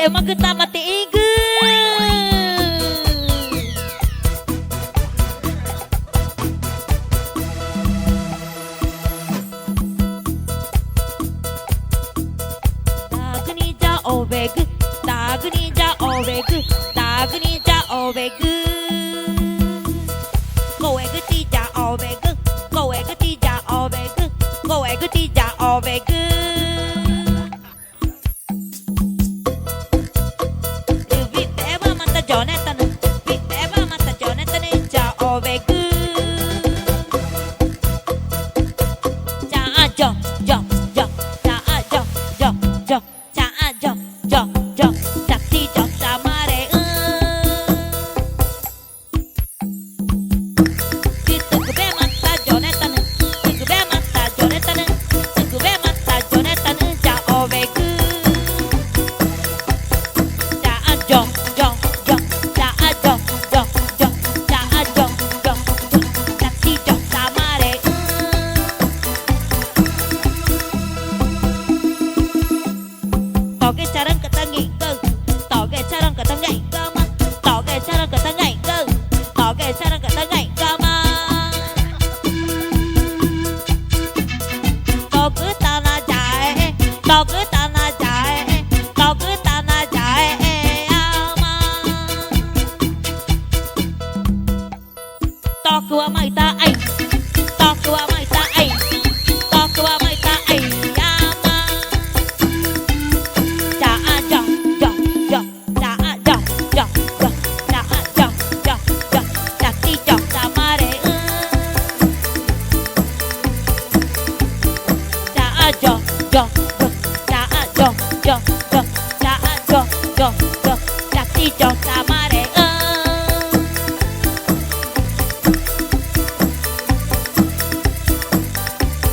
Memang kita mati igu. Dagninja oveg, dagninja oveg, dagninja oveg. Goeg tija oveg, goeg tija oveg, goeg tija oveg. Jonathan, Viteva mata Jonathan ja oveg. Ja jo jo jo, ja jo jo jo, ja jo jo jo, jati jo samare. Tugbe mata Jonathan, tugbe mata Jonathan, tugbe mata Jonathan ja oveg. Ja jo jo. Togecharan kata ngingkel, togecharan kata ngingkel mah, togecharan kata ngingkel, togecharan kata ngingkel mah. Toge tanah jae, toge tanah jae, toge tanah jae mah. Toge wa mai ta ai, toge wa mai ta ai, toge wa mai ta ai.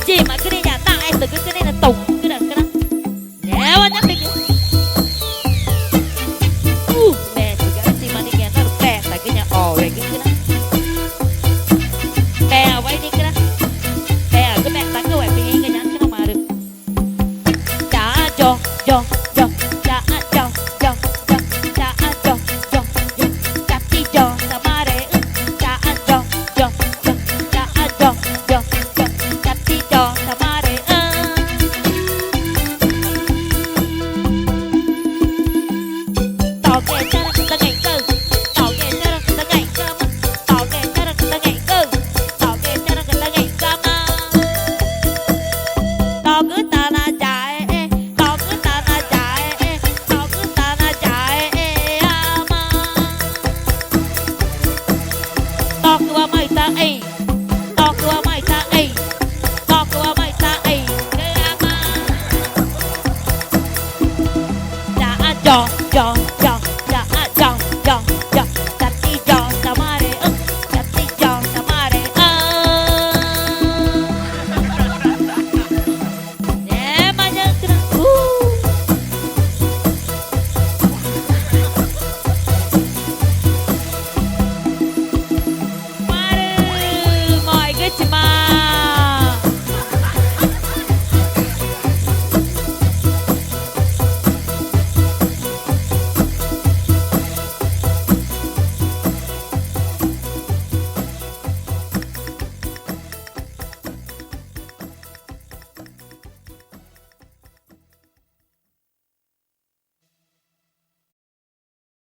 Chị mà cái này nhà tặng em từ cái này là tùng cái đó nếu anh nhắc đi mẹ thì cái gì mà đi nghe nó được bè tại cái nhà về cái đó bè ở quay đi cái đó bè ở cái bè tặng cái quẹt đi cái nhắn cái nó mà được chả cho chả cho chả cho chả chi cho sao mà để chả cho Talk to